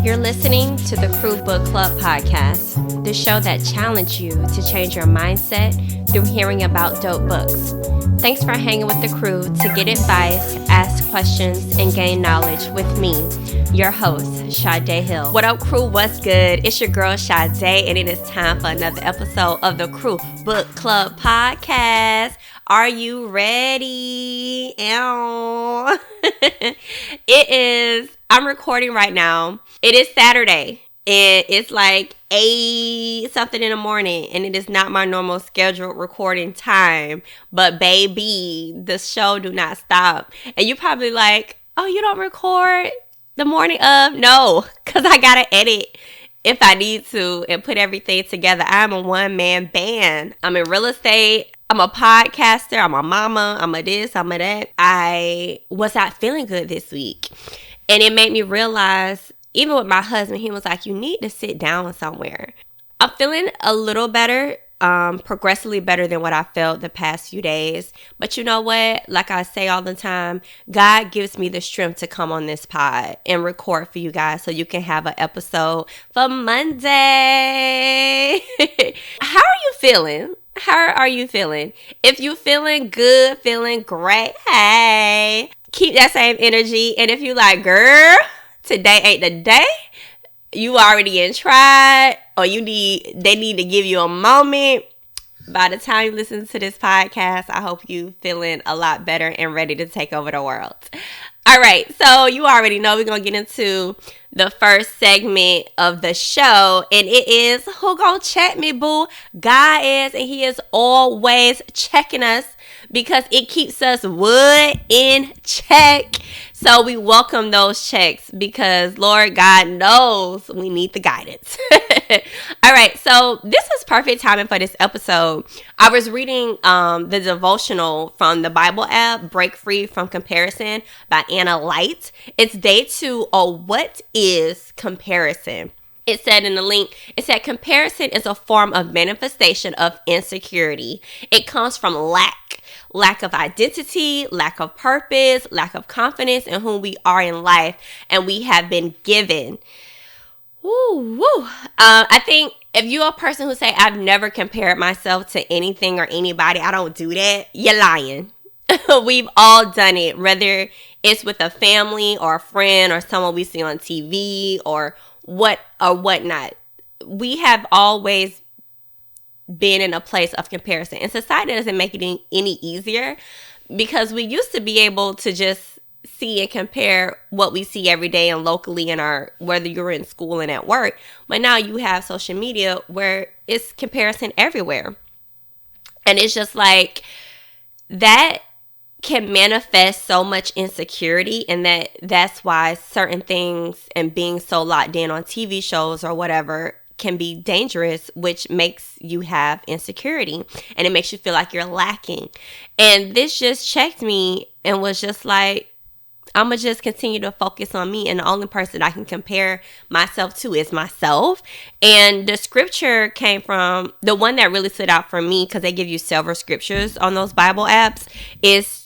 You're listening to the Crew Book Club podcast, the show that challenges you to change your mindset through hearing about dope books. Thanks for hanging with the crew to get advice, ask questions, and gain knowledge with me, your host, Sade Hill. What up, crew? What's good? It's your girl, Sade, and it is time for another episode of the Crew Book Club podcast. Are you ready? I'm recording right now. It is Saturday, and it's like 8 something in the morning, and it is not my normal scheduled recording time. But baby, the show do not stop. And you're probably like, oh, you don't record the morning of? No, because I gotta edit if I need to and put everything together. I'm a one-man band. I'm in real estate. I'm a podcaster. I'm a mama. I'm a this. I'm a that. I was not feeling good this week. And it made me realize, even with my husband, he was like, you need to sit down somewhere. I'm feeling a little better, progressively better than what I felt the past few days. But you know what? Like I say all the time, God gives me the strength to come on this pod and record for you guys so you can have an episode for Monday. How are you feeling? How are you feeling? If you're feeling good, feeling great, hey, keep that same energy. And if you like, girl, today ain't the day, you already in tried, or they need to give you a moment. By the time you listen to this podcast, I hope you feeling a lot better and ready to take over the world. All right, so you already know we're going to get into the first segment of the show, and it is Who Gon Check Me Boo? God is, and he is always checking us because it keeps us in check. So we welcome those checks because Lord God knows we need the guidance. All right, so this is perfect timing for this episode. I was reading the Devotional from the Bible app, Break Free from Comparison by Anna Light. It's day 2 of What is Comparison? It said in the link, it said comparison is a form of manifestation of insecurity. It comes from lack of identity, lack of purpose, lack of confidence in who we are in life and we have been given. I think if you're a person who say, I've never compared myself to anything or anybody, I don't do that, you're lying. We've all done it, whether it's with a family or a friend or someone we see on TV or whatnot. We have always been in a place of comparison, and society doesn't make it any easier because we used to be able to just see and compare what we see every day and locally in whether you're in school and at work, but now you have social media where it's comparison everywhere, and it's just like that can manifest so much insecurity, and that's why certain things and being so locked in on TV shows or whatever can be dangerous, which makes you have insecurity and it makes you feel like you're lacking. And this just checked me and was just like, I'm going to just continue to focus on me, and the only person I can compare myself to is myself. And the scripture came from, the one that really stood out for me, because they give you several scriptures on those Bible apps, is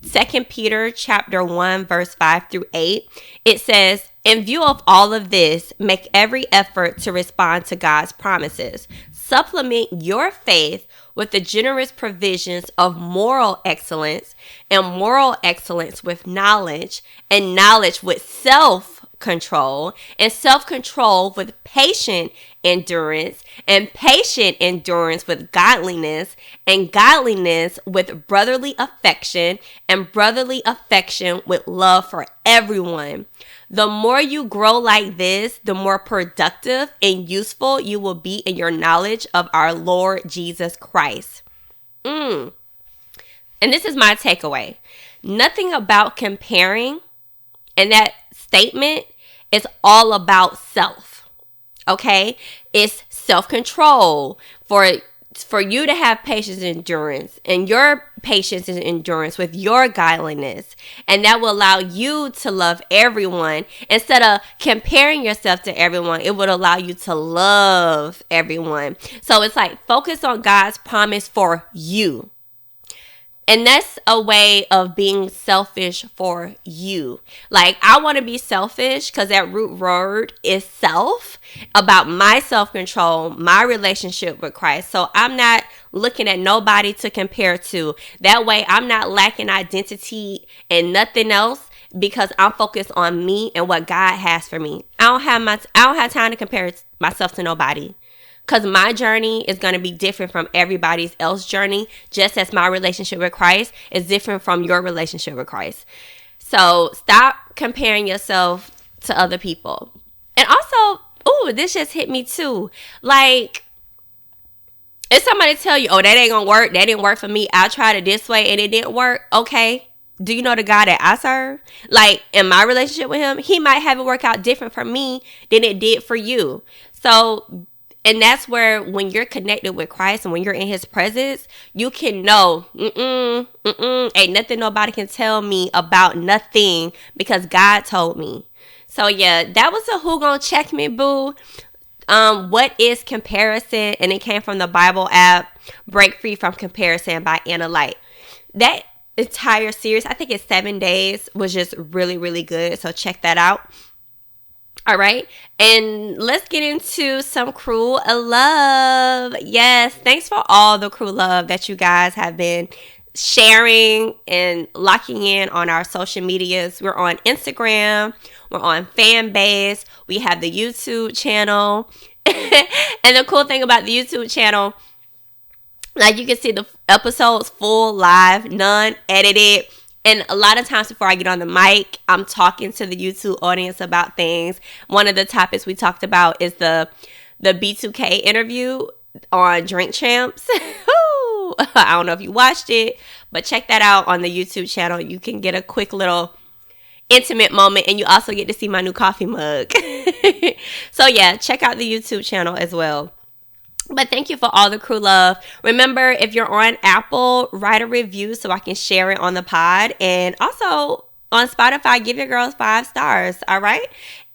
2 Peter chapter 1, verse 5 through 8. It says, in view of all of this, make every effort to respond to God's promises. Supplement your faith with the generous provisions of moral excellence, and moral excellence with knowledge, and knowledge with self-control, and self-control with patient endurance, and patient endurance with godliness, and godliness with brotherly affection, and brotherly affection with love for everyone. The more you grow like this, the more productive and useful you will be in your knowledge of our Lord Jesus Christ. And this is my takeaway. Nothing about comparing, and that statement is all about self. Okay? It's self-control for you to have patience and endurance, and your patience and endurance with your godliness, and that will allow you to love everyone. Instead of comparing yourself to everyone, it would allow you to love everyone. So it's like focus on God's promise for you. And that's a way of being selfish for you. Like, I want to be selfish because that root word is self, about my self-control, my relationship with Christ. So I'm not looking at nobody to compare to. That way I'm not lacking identity and nothing else, because I'm focused on me and what God has for me. I don't have time to compare myself to nobody. Because my journey is going to be different from everybody else's journey, just as my relationship with Christ is different from your relationship with Christ. So stop comparing yourself to other people. And also, this just hit me too. Like, if somebody tell you, that ain't going to work, that didn't work for me, I tried it this way and it didn't work, okay. Do you know the God that I serve? Like, in my relationship with him, he might have it work out different for me than it did for you. So, and that's where, when you're connected with Christ and when you're in his presence, you can know, ain't nothing nobody can tell me about nothing, because God told me. So yeah, that was a Who Gon Check Me Boo. What is comparison? And it came from the Bible app, Break Free from Comparison by Anna Light. That entire series, I think it's 7 days, was just really, really good. So check that out. All right. And let's get into some cruel love. Yes. Thanks for all the cruel love that you guys have been sharing and locking in on our social medias. We're on Instagram. We're on Fanbase. We have the YouTube channel. And the cool thing about the YouTube channel, like, you can see the episodes full, live, none edited. And a lot of times before I get on the mic, I'm talking to the YouTube audience about things. One of the topics we talked about is the B2K interview on Drink Champs. I don't know if you watched it, but check that out on the YouTube channel. You can get a quick little intimate moment, and you also get to see my new coffee mug. So yeah, check out the YouTube channel as well. But thank you for all the crew love. Remember, if you're on Apple, write a review so I can share it on the pod. And also on Spotify, give your girls 5 stars. All right.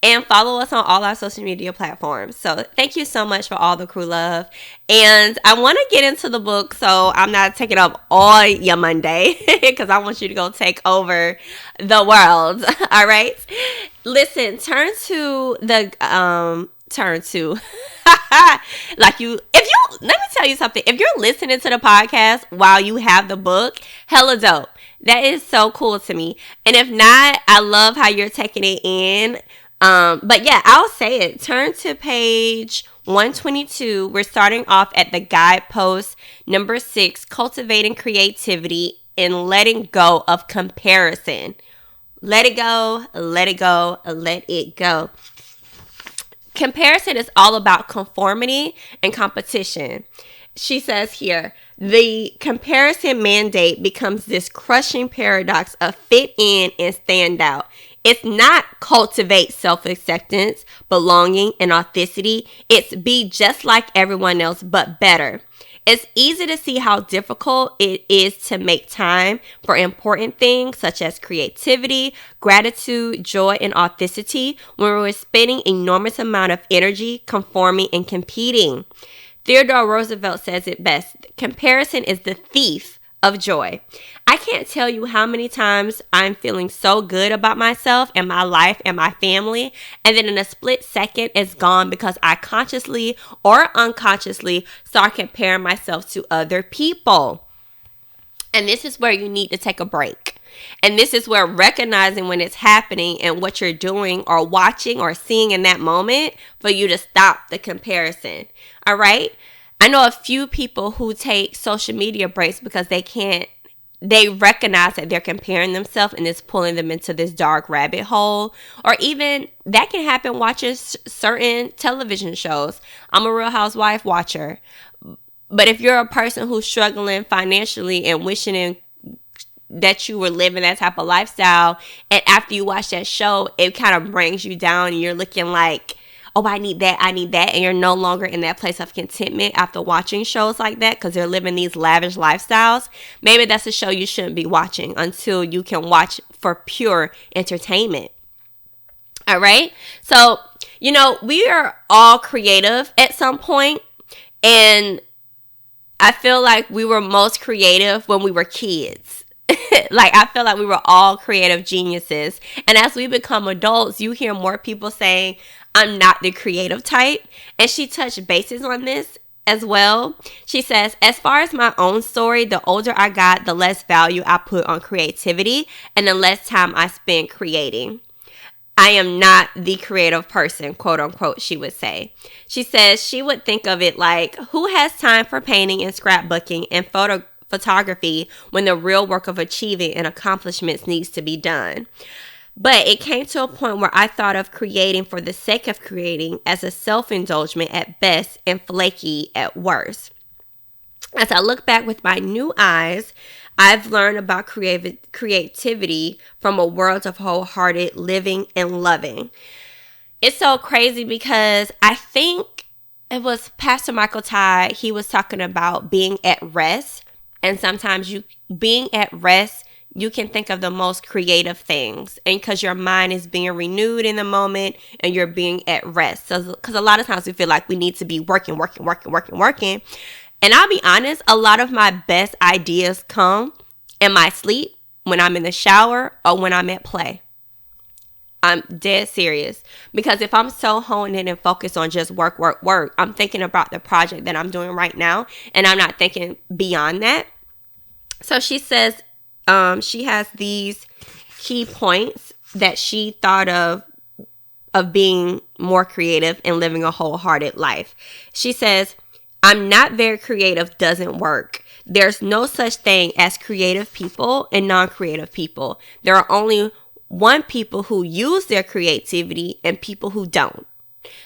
And follow us on all our social media platforms. So thank you so much for all the crew love. And I want to get into the book, so I'm not taking up all your Monday, because I want you to go take over the world. All right. Listen, let me tell you something. If you're listening to the podcast while you have the book, hella dope. That is so cool to me. And if not, I love how you're taking it in. But yeah, I'll say it. Turn to page 122. We're starting off at the guidepost number 6, cultivating creativity and letting go of comparison. Let it go, let it go, let it go. Comparison is all about conformity and competition. She says here, the comparison mandate becomes this crushing paradox of fit in and stand out. It's not cultivate self-acceptance, belonging, and authenticity. It's be just like everyone else, but better. It's easy to see how difficult it is to make time for important things such as creativity, gratitude, joy, and authenticity when we're spending enormous amount of energy conforming and competing. Theodore Roosevelt says it best: comparison is the thief of joy. I can't tell you how many times I'm feeling so good about myself and my life and my family, and then in a split second it's gone because I consciously or unconsciously start comparing myself to other people. And this is where you need to take a break. And this is where recognizing when it's happening and what you're doing or watching or seeing in that moment for you to stop the comparison. All right? I know a few people who take social media breaks because they recognize that they're comparing themselves and it's pulling them into this dark rabbit hole. Or even that can happen watching certain television shows. I'm a Real Housewife watcher. But if you're a person who's struggling financially and wishing that you were living that type of lifestyle, and after you watch that show, it kind of brings you down and you're looking like, oh, I need that, and you're no longer in that place of contentment after watching shows like that because they're living these lavish lifestyles, maybe that's a show you shouldn't be watching until you can watch for pure entertainment. All right? So, we are all creative at some point, and I feel like we were most creative when we were kids. Like, I feel like we were all creative geniuses. And as we become adults, you hear more people saying, I'm not the creative type. And she touched bases on this as well. She says, as far as my own story, the older I got, the less value I put on creativity and the less time I spend creating. I am not the creative person, quote unquote, she would say. She says she would think of it like, who has time for painting and scrapbooking and photography when the real work of achieving and accomplishments needs to be done? But it came to a point where I thought of creating for the sake of creating as a self-indulgence at best and flaky at worst. As I look back with my new eyes, I've learned about creativity from a world of wholehearted living and loving. It's so crazy because I think it was Pastor Michael Ty. He was talking about being at rest. And sometimes being at rest, you can think of the most creative things. And because your mind is being renewed in the moment and you're being at rest. So, because a lot of times we feel like we need to be working. And I'll be honest, a lot of my best ideas come in my sleep, when I'm in the shower, or when I'm at play. I'm dead serious. Because if I'm so honed in and focused on just work, I'm thinking about the project that I'm doing right now, and I'm not thinking beyond that. So she says she has these key points that she thought of being more creative and living a wholehearted life. She says, I'm not very creative doesn't work. There's no such thing as creative people and non-creative people. There are only one people who use their creativity and people who don't.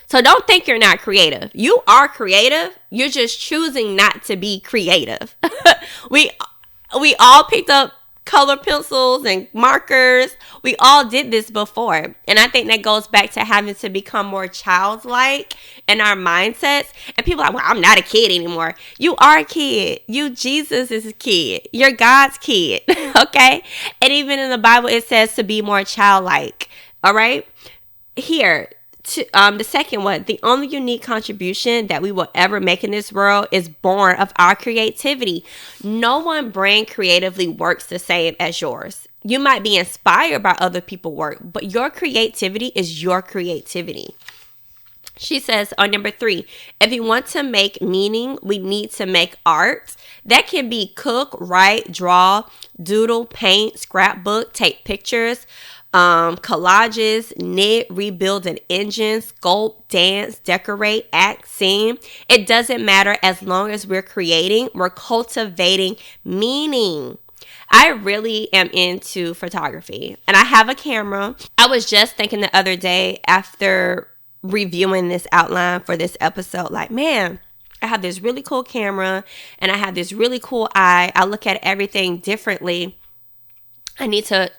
So don't think you're not creative. You are creative. You're just choosing not to be creative. We all picked up color pencils and markers. We all did this before. And I think that goes back to having to become more childlike in our mindsets. And people are like, well, I'm not a kid anymore. You are a kid. Jesus is a kid. You're God's kid. Okay? And even in the Bible, it says to be more childlike. All right? Here, the second one, the only unique contribution that we will ever make in this world is born of our creativity. No one brain creatively works the same as yours. You might be inspired by other people's work, but your creativity is your creativity. She says on number 3, if you want to make meaning, we need to make art. That can be cook, write, draw, doodle, paint, scrapbook, take pictures, collages, knit, rebuild an engine, sculpt, dance, decorate, act, sing. It doesn't matter as long as we're creating, we're cultivating meaning. I really am into photography and I have a camera. I was just thinking the other day after reviewing this outline for this episode, like, man, I have this really cool camera and I have this really cool eye. I look at everything differently. I need to,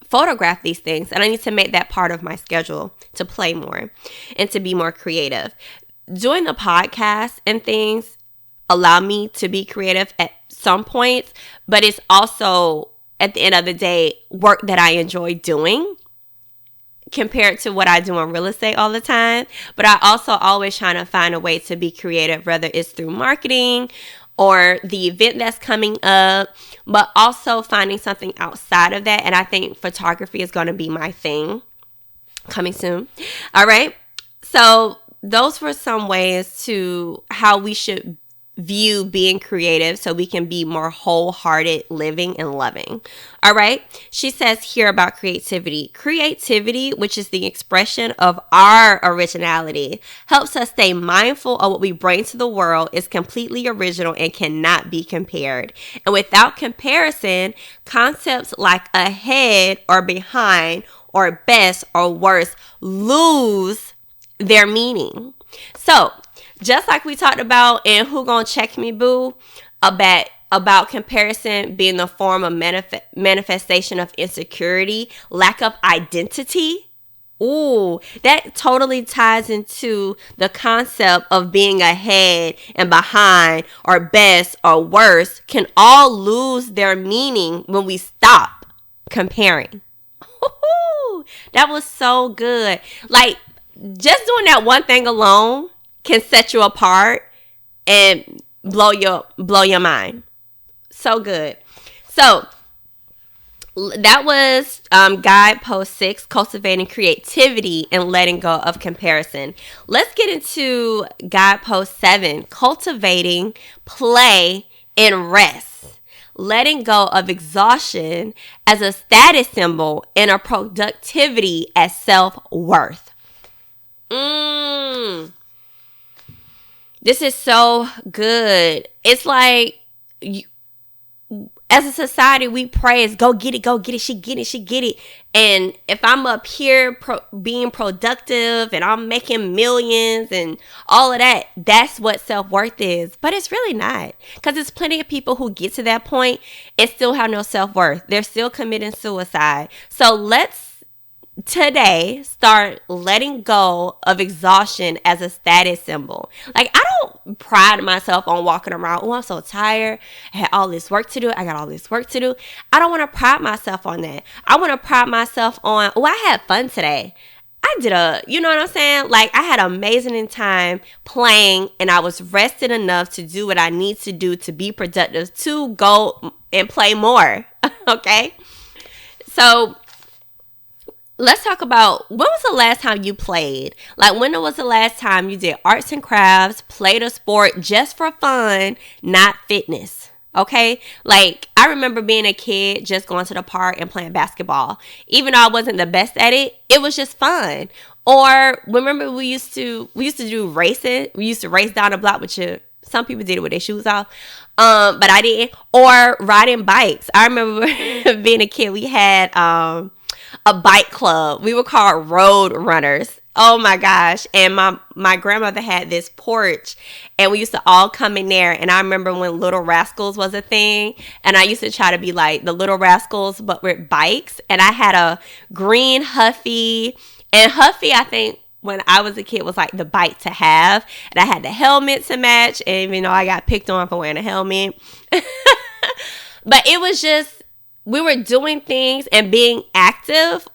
photograph these things and I need to make that part of my schedule to play more and to be more creative. Doing the podcast and things allow me to be creative at some points, but it's also at the end of the day work that I enjoy doing compared to what I do in real estate all the time. But I also always trying to find a way to be creative, whether it's through marketing or the event that's coming up, but also finding something outside of that. And I think photography is going to be my thing coming soon. All right. So those were some ways to how we should view being creative so we can be more wholehearted living and loving. All right. She says here about creativity. Creativity, which is the expression of our originality, helps us stay mindful of what we bring to the world, is completely original and cannot be compared. And without comparison, concepts like ahead or behind or best or worse lose their meaning. So just like we talked about in Who Gon Check Me Boo, about comparison being the form of manifestation of insecurity, lack of identity. Ooh, that totally ties into the concept of being ahead and behind or best or worse can all lose their meaning when we stop comparing. Ooh, that was so good. Like, just doing that one thing alone can set you apart and blow your mind. So good. So that was guidepost 6, cultivating creativity and letting go of comparison. Let's get into guidepost 7, cultivating play and rest. Letting go of exhaustion as a status symbol and a productivity as self-worth. This is so good. It's like, as a society, we praise, go get it, she get it. And if I'm up here being productive and I'm making millions and all of that, that's what self-worth is. But it's really not. Because there's plenty of people who get to that point and still have no self-worth. They're still committing suicide. So let's today start letting go of exhaustion as a status symbol. Like, I don't pride myself on walking around, oh, I'm so tired, I had all this work to do, I got all this work to do. I don't want to pride myself on that. I want to pride myself on, oh, I had fun today. I did you know what I'm saying? Like, I had an amazing time playing and I was rested enough to do what I need to do to be productive, to go and play more. Okay? So let's talk about, when was the last time you played? Like, when was the last time you did arts and crafts, played a sport just for fun, not fitness? Okay? Like, I remember being a kid just going to the park and playing basketball. Even though I wasn't the best at it, it was just fun. Or remember we used to do racing. We used to race down the block with your, some people did it with their shoes off. But I didn't. Or riding bikes. I remember being a kid, we had a bike club. We were called road runners. Oh my gosh. And my grandmother had this porch and we used to all come in there. And I remember when Little Rascals was a thing. And I used to try to be like the Little Rascals, but with bikes. And I had a green Huffy. And Huffy, I think, when I was a kid, was like the bike to have. And I had the helmet to match. And even though I got picked on for wearing a helmet. But it was just, we were doing things and being active,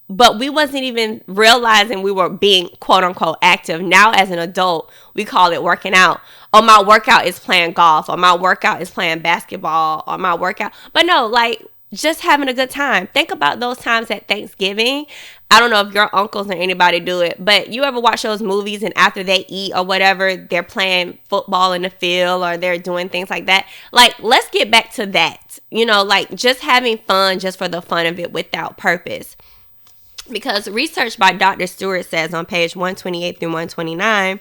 but we wasn't even realizing we were being quote unquote active. Now as an adult, we call it working out. Or my workout is playing golf, or my workout is playing basketball, or my workout. But no, like, just having a good time. Think about those times at Thanksgiving. I don't know if your uncles or anybody do it, but you ever watch those movies and after they eat or whatever, they're playing football in the field or they're doing things like that. Like, let's get back to that. You know, like, just having fun just for the fun of it without purpose. Because research by Dr. Stewart says on page 128 through 129,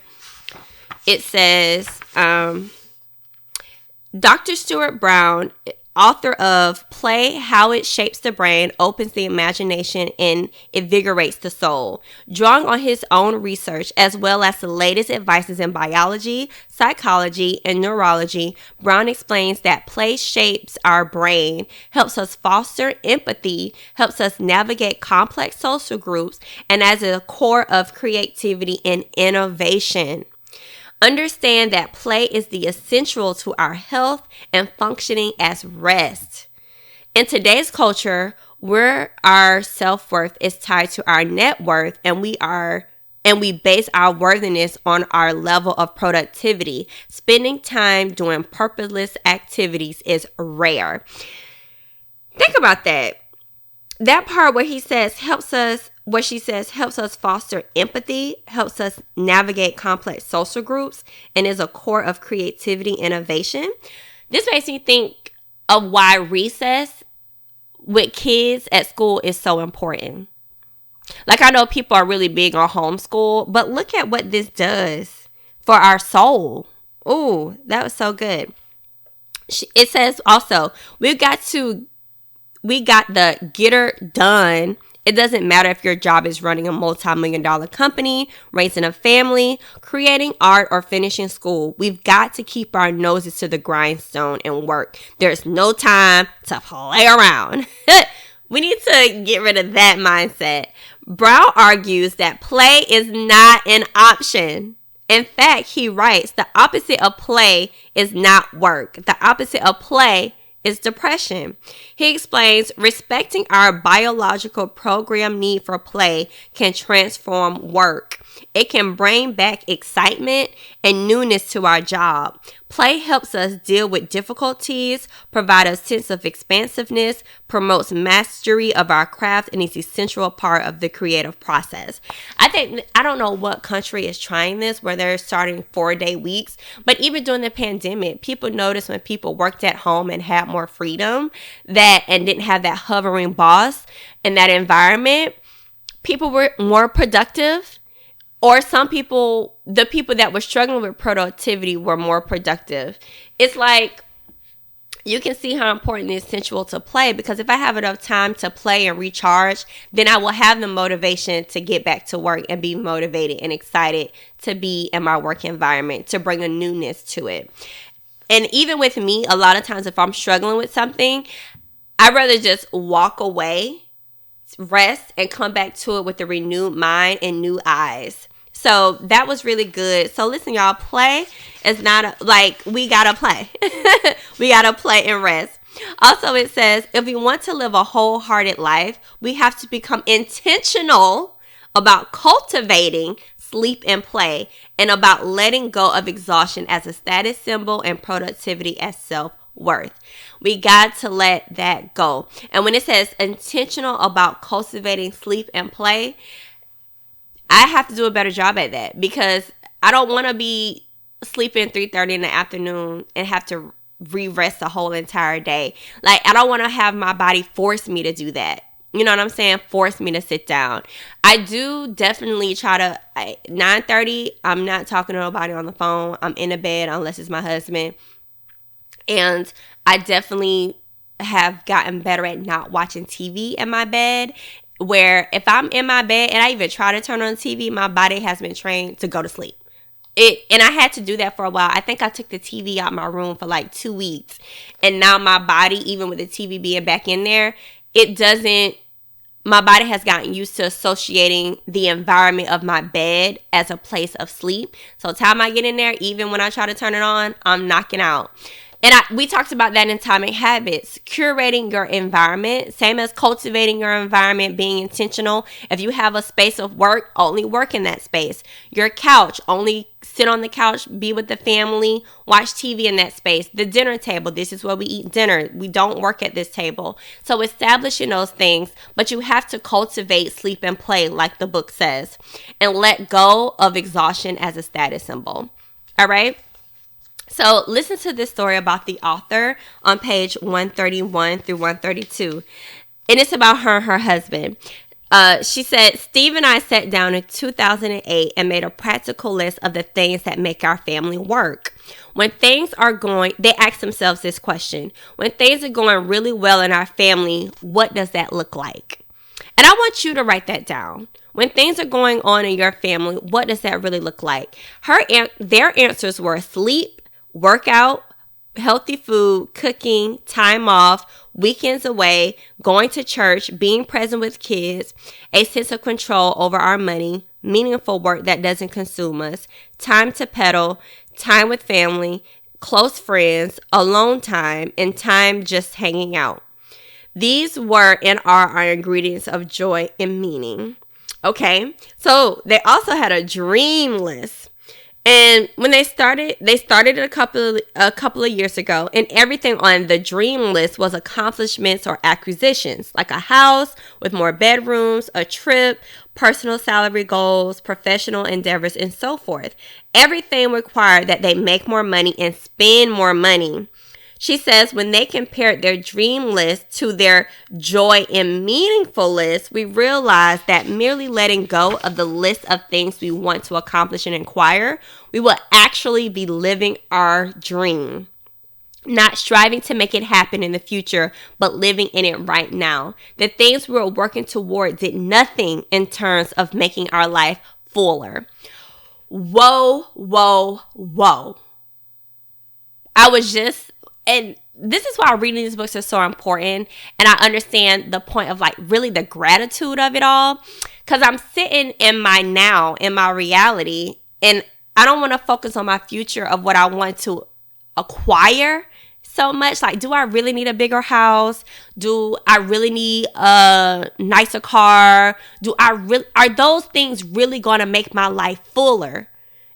it says, Dr. Stuart Brown, author of Play, How It Shapes the Brain, Opens the Imagination, and Invigorates the Soul. Drawing on his own research, as well as the latest advances in biology, psychology, and neurology, Brown explains that play shapes our brain, helps us foster empathy, helps us navigate complex social groups, and as a core of creativity and innovation. Understand that play is the essential to our health and functioning as rest. In today's culture, where our self-worth is tied to our net worth, and we base our worthiness on our level of productivity, spending time doing purposeless activities is rare. Think about that. That part where he says helps us foster empathy, helps us navigate complex social groups, and is a core of creativity innovation. This makes me think of why recess with kids at school is so important. Like, I know people are really big on homeschool, but look at what this does for our soul. Ooh, that was so good. It says also, we got the getter done. It doesn't matter if your job is running a multi-million-dollar company, raising a family, creating art, or finishing school. We've got to keep our noses to the grindstone and work. There's no time to play around. We need to get rid of that mindset. Brown argues that play is not an option. In fact, he writes, the opposite of play is not work. The opposite of play is depression. He explains, respecting our biological program need for play can transform work. It can bring back excitement and newness to our job. Play helps us deal with difficulties, provide a sense of expansiveness, promotes mastery of our craft, and is an essential part of the creative process. I don't know what country is trying this where they're starting 4-day weeks, but even during the pandemic, people noticed when people worked at home and had more freedom and didn't have that hovering boss in that environment, people were more productive. Or some people, the people that were struggling with productivity were more productive. It's like you can see how important it is essential to play, because if I have enough time to play and recharge, then I will have the motivation to get back to work and be motivated and excited to be in my work environment, to bring a newness to it. And even with me, a lot of times if I'm struggling with something, I'd rather just walk away, rest, and come back to it with a renewed mind and new eyes. So that was really good. So listen, y'all, play is not we gotta play. We gotta play and rest. Also, it says, if we want to live a wholehearted life, we have to become intentional about cultivating sleep and play, and about letting go of exhaustion as a status symbol and productivity as self-worth. We got to let that go. And when it says intentional about cultivating sleep and play, I have to do a better job at that, because I don't want to be sleeping 3:30 in the afternoon and have to re-rest the whole entire day. I don't want to have my body force me to do that. You know what I'm saying? Force me to sit down. I do definitely try to, 9:30, I'm not talking to nobody on the phone. I'm in the bed unless it's my husband. And I definitely have gotten better at not watching TV in my bed, where if I'm in my bed and I even try to turn on TV, my body has been trained to go to sleep. And I had to do that for a while. I think I took the TV out my room for 2 weeks. And now my body, even with the TV being back in there, my body has gotten used to associating the environment of my bed as a place of sleep. So time I get in there, even when I try to turn it on, I'm knocking out. And we talked about that in Atomic Habits. Curating your environment, same as cultivating your environment, being intentional. If you have a space of work, only work in that space. Your couch, only sit on the couch, be with the family, watch TV in that space. The dinner table, this is where we eat dinner. We don't work at this table. So establishing those things, but you have to cultivate sleep and play, like the book says, and let go of exhaustion as a status symbol. All right? So listen to this story about the author on page 131 through 132. And it's about her and her husband. She said, Steve and I sat down in 2008 and made a practical list of the things that make our family work. When things are going, they ask themselves this question: when things are going really well in our family, what does that look like? And I want you to write that down. When things are going on in your family, what does that really look like? Their answers were sleep, workout, healthy food, cooking, time off, weekends away, going to church, being present with kids, a sense of control over our money, meaningful work that doesn't consume us, time to pedal, time with family, close friends, alone time, and time just hanging out. These were and are our ingredients of joy and meaning. Okay, so they also had a dream list. And when they started it a couple of years ago, and everything on the dream list was accomplishments or acquisitions, like a house with more bedrooms, a trip, personal salary goals, professional endeavors, and so forth. Everything required that they make more money and spend more money. She says when they compared their dream list to their joy and meaningful list, we realized that merely letting go of the list of things we want to accomplish and acquire, we will actually be living our dream. Not striving to make it happen in the future, but living in it right now. The things we were working toward did nothing in terms of making our life fuller. Whoa, whoa, whoa. And this is why reading these books is so important. And I understand the point of really the gratitude of it all. Because I'm sitting in my now, in my reality. And I don't want to focus on my future of what I want to acquire so much. Do I really need a bigger house? Do I really need a nicer car? Are those things really going to make my life fuller?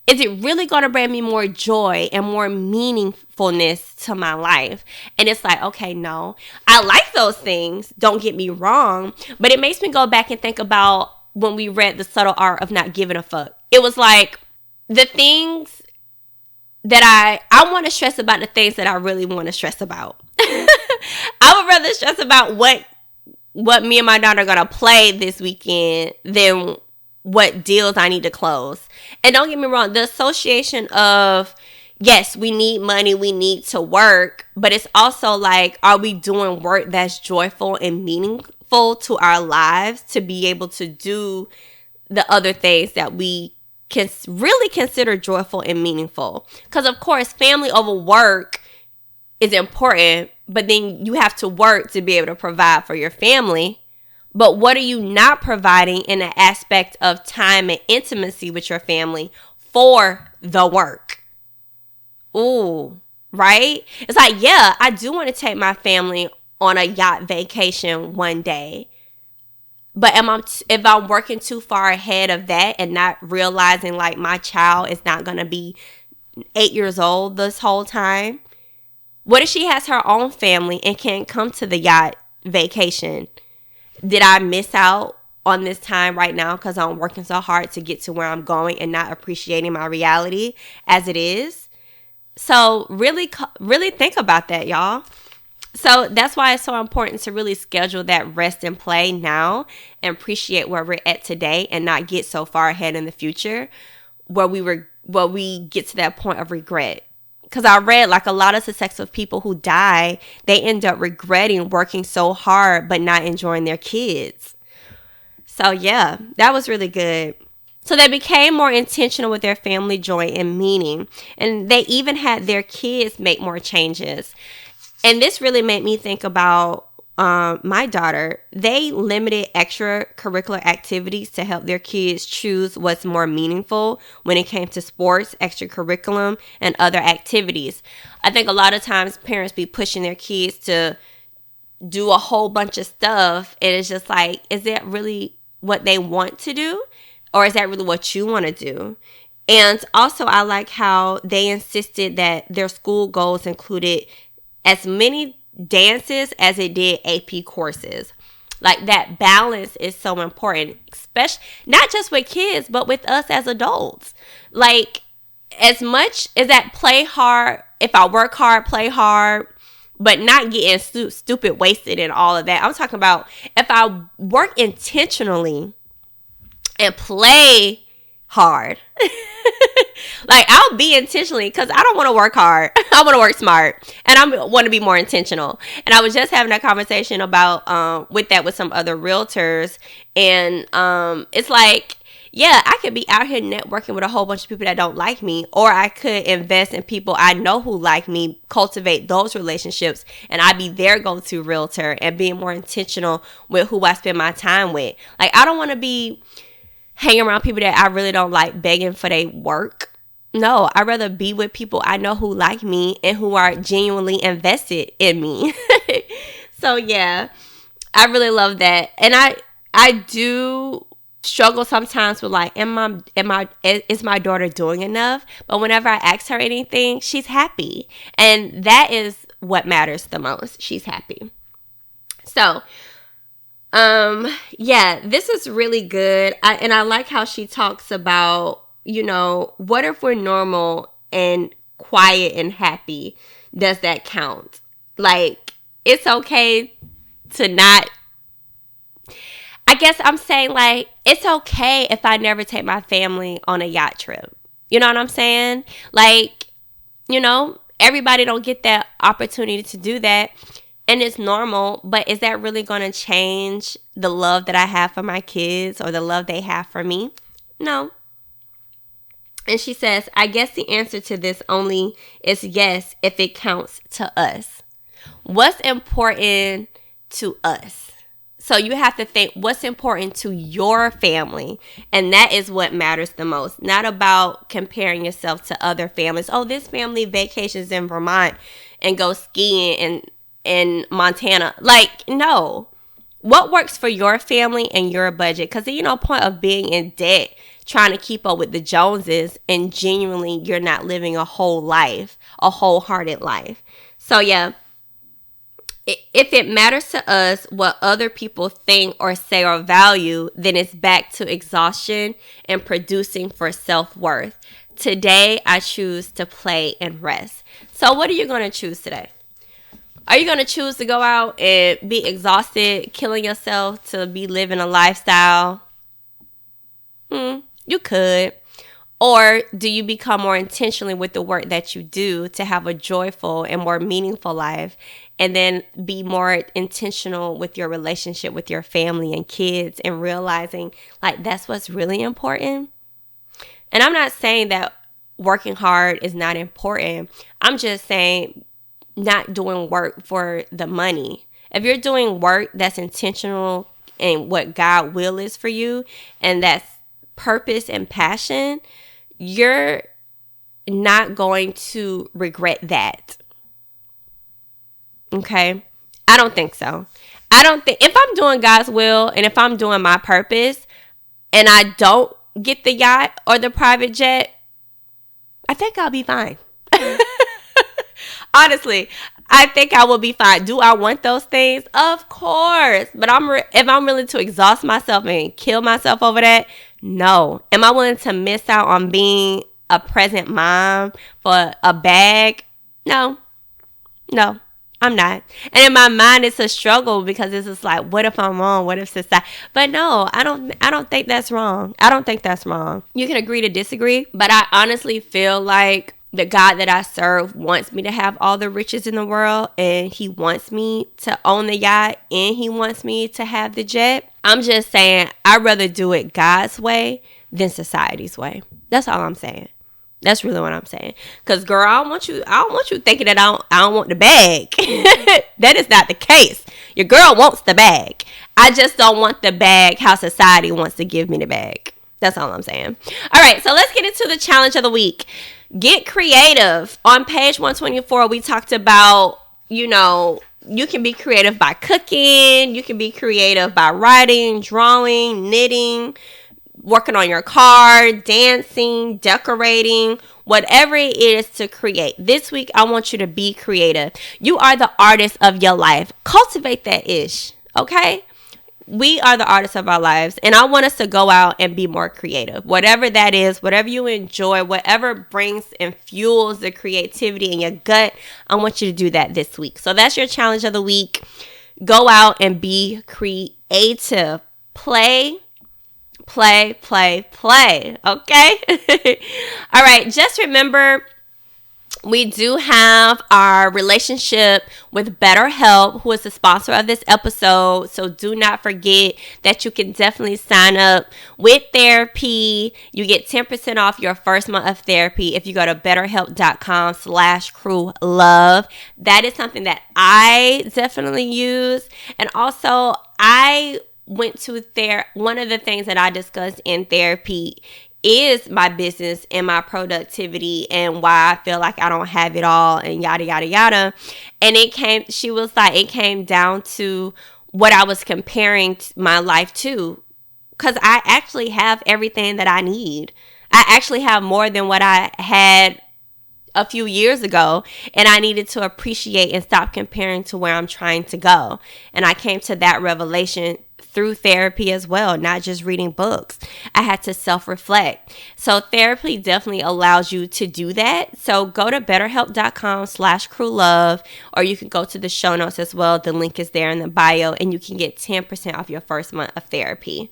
Is it really going to bring me more joy and more meaningfulness to my life? And it's like, okay, no. I like those things, don't get me wrong, but it makes me go back and think about when we read The Subtle Art of Not Giving a Fuck. It was like the things that I want to stress about, the things that I really want to stress about. I would rather stress about what me and my daughter are going to play this weekend than what deals I need to close. And don't get me wrong, the association of, yes, we need money, we need to work, but it's also like, are we doing work that's joyful and meaningful to our lives to be able to do the other things that we can really consider joyful and meaningful? Because of course, family over work is important, but then you have to work to be able to provide for your family. But what are you not providing in the aspect of time and intimacy with your family for the work? Ooh, right? It's like, yeah, I do want to take my family on a yacht vacation one day. But if I'm working too far ahead of that and not realizing like my child is not going to be 8 years old this whole time? What if she has her own family and can't come to the yacht vacation? Did I miss out on this time right now because I'm working so hard to get to where I'm going and not appreciating my reality as it is? So really think about that, y'all. So that's why it's so important to really schedule that rest and play now and appreciate where we're at today and not get so far ahead in the future where we get to that point of regret. Because I read like a lot of successful people who die, they end up regretting working so hard but not enjoying their kids. So yeah, that was really good. So they became more intentional with their family joy and meaning. And they even had their kids make more changes. And this really made me think about my daughter. They limited extracurricular activities to help their kids choose what's more meaningful when it came to sports, extracurriculum, and other activities. I think a lot of times parents be pushing their kids to do a whole bunch of stuff. And it's just like, is that really what they want to do? Or is that really what you want to do? And also, I like how they insisted that their school goals included as many dances as it did AP courses. Like that balance is so important, especially not just with kids, but with us as adults. Like as much as that play hard, if I work hard, play hard, but not getting stupid wasted and all of that. I'm talking about if I work intentionally and play hard. Like I'll be intentionally because I don't want to work hard. I want to work smart and I want to be more intentional. And I was just having a conversation about with some other realtors, and it's like, yeah, I could be out here networking with a whole bunch of people that don't like me, or I could invest in people I know who like me, cultivate those relationships, and I be their go-to realtor and being more intentional with who I spend my time with. Like I don't want to be hanging around people that I really don't like begging for their work. No, I'd rather be with people I know who like me and who are genuinely invested in me. So yeah, I really love that. And I do struggle sometimes with like, is my daughter doing enough? But whenever I ask her anything, she's happy. And that is what matters the most. She's happy. So yeah, this is really good. And I like how she talks about, what if we're normal and quiet and happy? Does that count? Like, it's okay to not, I guess I'm saying like, it's okay if I never take my family on a yacht trip. You know what I'm saying? Like, everybody don't get that opportunity to do that. And it's normal, but is that really going to change the love that I have for my kids or the love they have for me? No. And she says, I guess the answer to this only is yes, if it counts to us. What's important to us? So you have to think what's important to your family. And that is what matters the most. Not about comparing yourself to other families. Oh, this family vacations in Vermont and go skiing in Montana. Like, no. What works for your family and your budget? Because there's no point of being in debt trying to keep up with the Joneses, and genuinely you're not living a whole life, a wholehearted life. So yeah, if it matters to us what other people think or say or value, then it's back to exhaustion and producing for self-worth. Today, I choose to play and rest. So what are you going to choose today? Are you going to choose to go out and be exhausted, killing yourself to be living a lifestyle? You could. Or do you become more intentionally with the work that you do to have a joyful and more meaningful life, and then be more intentional with your relationship with your family and kids, and realizing like that's what's really important? And I'm not saying that working hard is not important. I'm just saying not doing work for the money. If you're doing work that's intentional and what God will is for you, and that's purpose and passion, you're not going to regret that. Okay? I don't think so. I don't think, if I'm doing God's will and if I'm doing my purpose and I don't get the yacht or the private jet, I think I'll be fine. Honestly, I think I will be fine. Do I want those things? Of course. But if I'm willing to exhaust myself and kill myself over that, no. Am I willing to miss out on being a present mom for a bag? No, I'm not. And in my mind, it's a struggle because it's just like, what if I'm wrong? What if society? But no, I don't think that's wrong. I don't think that's wrong. You can agree to disagree, but I honestly feel like the God that I serve wants me to have all the riches in the world, and he wants me to own the yacht, and he wants me to have the jet. I'm just saying I'd rather do it God's way than society's way. That's all I'm saying. That's really what I'm saying. Because, girl, I don't want you thinking that I don't want the bag. That is not the case. Your girl wants the bag. I just don't want the bag how society wants to give me the bag. That's all I'm saying. All right, so let's get into the challenge of the week. Get creative. On page 124, we talked about, you can be creative by cooking. You can be creative by writing, drawing, knitting, working on your car, dancing, decorating, whatever it is to create. This week, I want you to be creative. You are the artist of your life. Cultivate that ish, okay? We are the artists of our lives, and I want us to go out and be more creative. Whatever that is, whatever you enjoy, whatever brings and fuels the creativity in your gut, I want you to do that this week. So that's your challenge of the week. Go out and be creative. Play, okay? All right, just remember, we do have our relationship with BetterHelp, who is the sponsor of this episode. So do not forget that you can definitely sign up with therapy. You get 10% off your first month of therapy if you go to betterhelp.com/crewlove. That is something that I definitely use. And also, I went to one of the things that I discussed in therapy is my business and my productivity and why I feel like I don't have it all and yada, yada, yada. And she was like, it came down to what I was comparing my life to, because I actually have everything that I need. I actually have more than what I had a few years ago, and I needed to appreciate and stop comparing to where I'm trying to go. And I came to that revelation through therapy as well, not just reading books. I had to self-reflect. So therapy definitely allows you to do that. So go to betterhelp.com/crewlove, or you can go to the show notes as well. The link is there in the bio, and you can get 10% off your first month of therapy.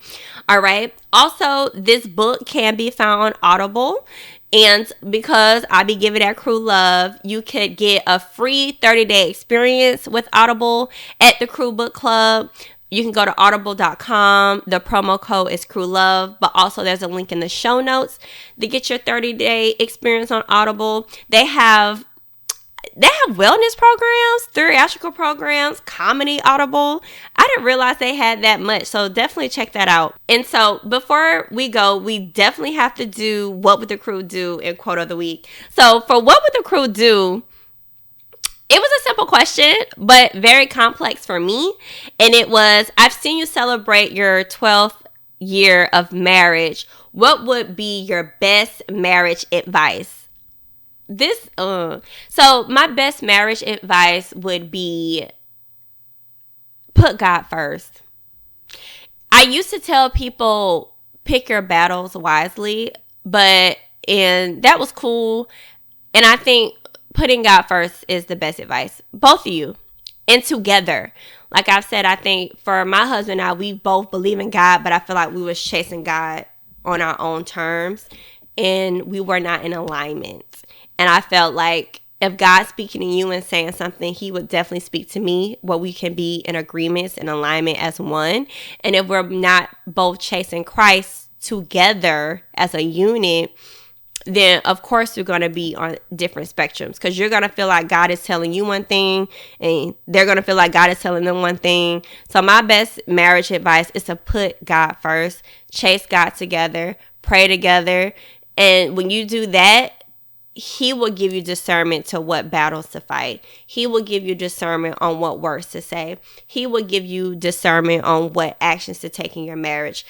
All right. Also, this book can be found on Audible. And because I be giving that Crew Love, you could get a free 30-day experience with Audible at the Crew Book Club. You can go to audible.com. The promo code is Crew Love, but also there's a link in the show notes to get your 30-day experience on Audible. They have wellness programs, theatrical programs, comedy Audible. I didn't realize they had that much, so definitely check that out. And so before we go, we definitely have to do What Would the Crew Do in Quote of the Week. So for What Would the Crew Do, it was a simple question, but very complex for me. And it was, I've seen you celebrate your 12th year of marriage. What would be your best marriage advice? So my best marriage advice would be put God first. I used to tell people pick your battles wisely, and that was cool. And I think putting God first is the best advice. Both of you and together. Like I've said, I think for my husband and I, we both believe in God, but I feel like we was chasing God on our own terms and we were not in alignment. And I felt like if God's speaking to you and saying something, he would definitely speak to me where we can be in agreements and alignment as one. And if we're not both chasing Christ together as a unit, then of course we're going to be on different spectrums, because you're going to feel like God is telling you one thing and they're going to feel like God is telling them one thing. So my best marriage advice is to put God first, chase God together, pray together. And when you do that, he will give you discernment to what battles to fight. He will give you discernment on what words to say. He will give you discernment on what actions to take in your marriage.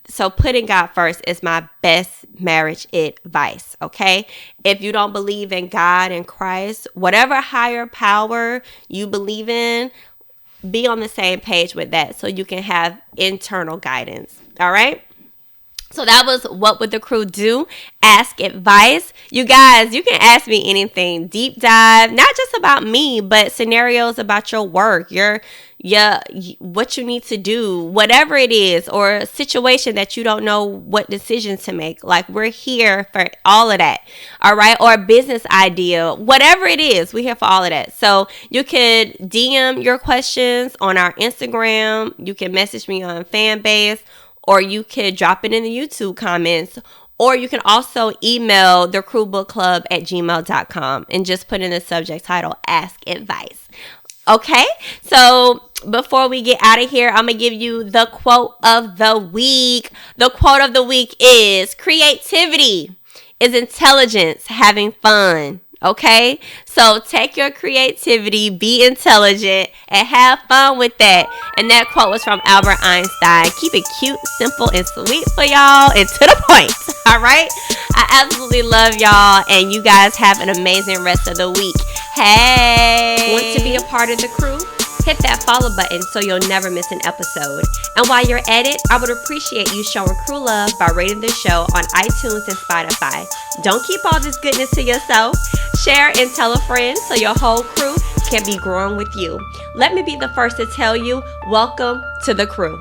So putting God first is my best marriage advice, okay? If you don't believe in God and Christ, whatever higher power you believe in, be on the same page with that so you can have internal guidance, all right? So that was What Would the Crew Do? Ask advice. You guys, you can ask me anything. Deep dive, not just about me, but scenarios about your work, what you need to do, whatever it is, or a situation that you don't know what decisions to make. Like, we're here for all of that. All right. Or a business idea, whatever it is, we're here for all of that. So you can DM your questions on our Instagram. You can message me on Fanbase, or you could drop it in the YouTube comments, or you can also email thecrewbookclub@gmail.com and just put in the subject title, Ask Advice. Okay, so before we get out of here, I'm going to give you the quote of the week. The quote of the week is, creativity is intelligence having fun. Okay, so take your creativity, be intelligent, and have fun with that. And that quote was from Albert Einstein. Keep it cute, simple, and sweet for y'all, and to the point. All right, I absolutely love y'all, and you guys have an amazing rest of the week. Hey, want to be a part of the crew? Hit that follow button so you'll never miss an episode. And while you're at it, I would appreciate you showing crew love by rating the show on iTunes and Spotify. Don't keep all this goodness to yourself. Share and tell a friend so your whole crew can be growing with you. Let me be the first to tell you, welcome to the crew.